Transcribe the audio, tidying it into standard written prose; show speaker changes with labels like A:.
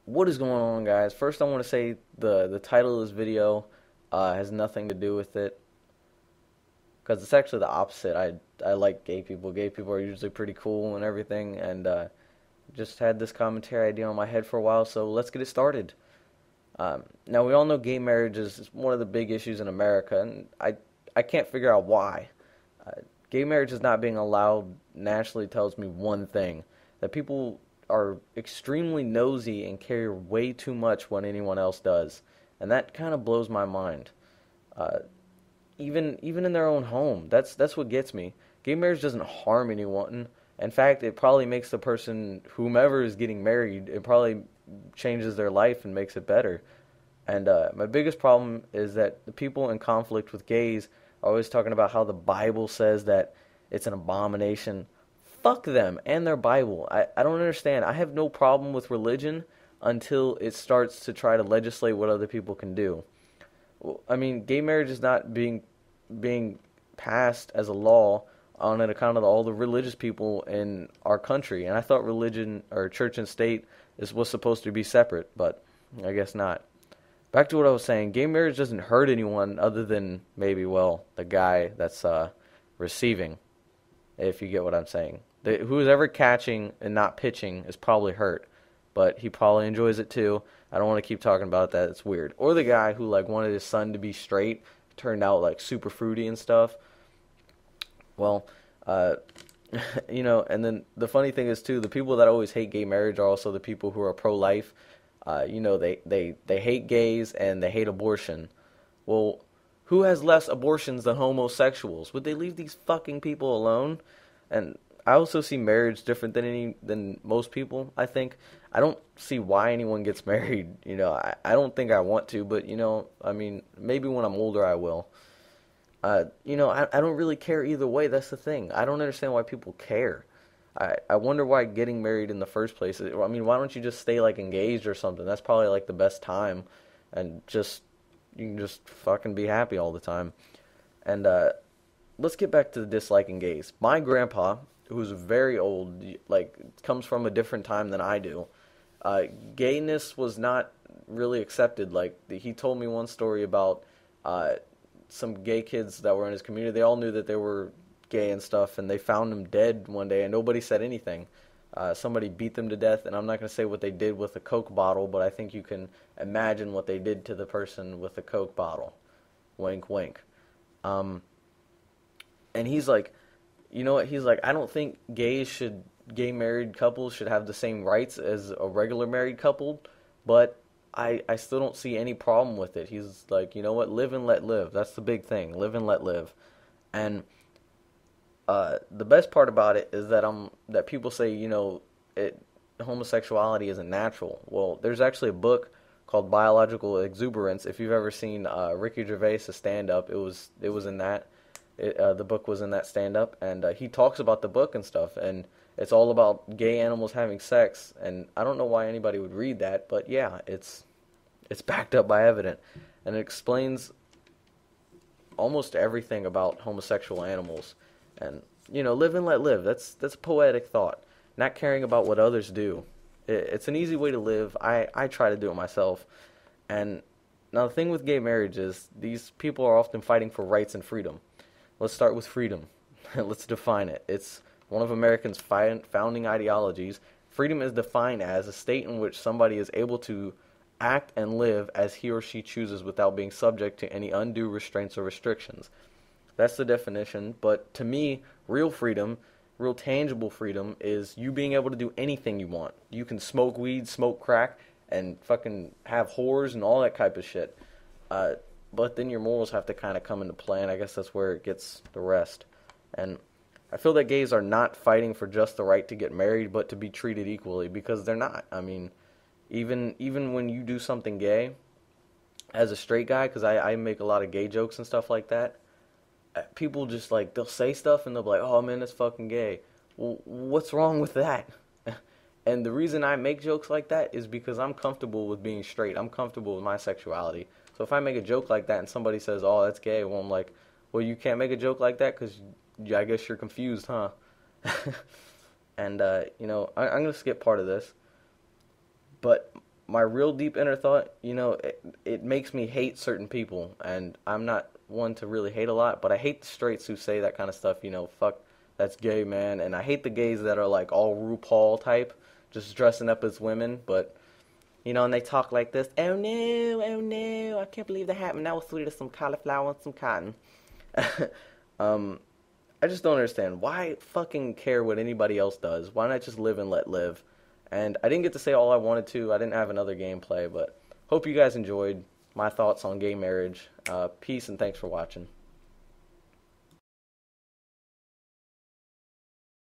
A: What is going on, guys? First, I want to say the title of this video has nothing to do with it because it's actually the opposite. I like gay people. Gay people are usually pretty cool and everything, and just had this commentary idea on my head for a while, so let's get it started. Now, we all know gay marriage is one of the big issues in America, and I can't figure out why. Gay marriage is not being allowed nationally tells me one thing, that people are extremely nosy and care way too much what anyone else does. And that kind of blows my mind. Uh, even in their own home, that's what gets me. Gay marriage doesn't harm anyone. In fact, it probably makes the person, whomever is getting married, it probably changes their life and makes it better. And my biggest problem is that the people in conflict with gays are always talking about how the Bible says that it's an abomination. Fuck them and their Bible. I don't understand. I have no problem with religion until it starts to try to legislate what other people can do. I mean, gay marriage is not being passed as a law on account of all the religious people in our country. And I thought religion or church and state was supposed to be separate, but I guess not. Back to what I was saying, gay marriage doesn't hurt anyone other than maybe, well, the guy that's receiving, if you get what I'm saying. Who's ever catching and not pitching is probably hurt, but he probably enjoys it too. I don't want to keep talking about that. It's weird. Or the guy who like wanted his son to be straight, turned out like super fruity and stuff. Well, uh, and then the funny thing is too, the people that always hate gay marriage are also the people who are pro-life. They hate gays and they hate abortion. Well, who has less abortions than homosexuals? Would they leave these fucking people alone? And I also see marriage different than most people. I think I don't see why anyone gets married. I don't think I want to, but I mean, maybe when I'm older I will. I don't really care either way. That's the thing. I don't understand why people care. I wonder why getting married in the first place. I mean, why don't you just stay like engaged or something? That's probably like the best time, and you can just fucking be happy all the time. And let's get back to the disliking gays. My grandpa, who's very old, like comes from a different time than I do. Gayness was not really accepted. Like he told me one story about uh, some gay kids that were in his community. They all knew that they were gay and stuff, and they found him dead one day, and nobody said anything. Somebody beat them to death, and I'm not going to say what they did with the Coke bottle, but I think you can imagine what they did to the person with the Coke bottle. Wink, wink. Um, and he's like, you know what? He's like, I don't think gay married couples should have the same rights as a regular married couple, but I still don't see any problem with it. He's like, you know what? Live and let live. That's the big thing. Live and let live. And the best part about it is that people say, homosexuality isn't natural. Well, there's actually a book called Biological Exuberance. If you've ever seen Ricky Gervais' stand up, it was in that. The book was in that stand up, and he talks about the book and stuff, and it's all about gay animals having sex. And I don't know why anybody would read that, but yeah, it's backed up by evidence, and it explains almost everything about homosexual animals. And live and let live. That's a poetic thought. Not caring about what others do. It's an easy way to live. I try to do it myself. And now the thing with gay marriage is these people are often fighting for rights and freedom. Let's start with freedom. Let's define it. It's one of Americans' founding ideologies. Freedom is defined as a state in which somebody is able to act and live as he or she chooses without being subject to any undue restraints or restrictions. That's the definition. But to me, real freedom, real tangible freedom, is you being able to do anything you want. You can smoke weed, smoke crack, and fucking have whores and all that type of shit. But then your morals have to kind of come into play, and I guess that's where it gets the rest. And I feel that gays are not fighting for just the right to get married, but to be treated equally, because they're not. I mean, even when you do something gay, as a straight guy, because I make a lot of gay jokes and stuff like that, people just like, they'll say stuff and they'll be like, oh man, that's fucking gay. Well, what's wrong with that? And the reason I make jokes like that is because I'm comfortable with being straight. I'm comfortable with my sexuality. So if I make a joke like that and somebody says, oh, that's gay, well, I'm like, well, you can't make a joke like that because I guess you're confused, huh? And, I'm going to skip part of this. But my real deep inner thought, it makes me hate certain people, and I'm not one to really hate a lot, but I hate the straights who say that kind of stuff, fuck, that's gay, man, and I hate the gays that are like all RuPaul type, just dressing up as women, but, and they talk like this, oh no, I can't believe that happened, that was sweet as some cauliflower and some cotton. I just don't understand. Why fucking care what anybody else does? Why not just live and let live? And I didn't get to say all I wanted to. I didn't have another gameplay, but hope you guys enjoyed my thoughts on gay marriage. Peace and thanks for watching.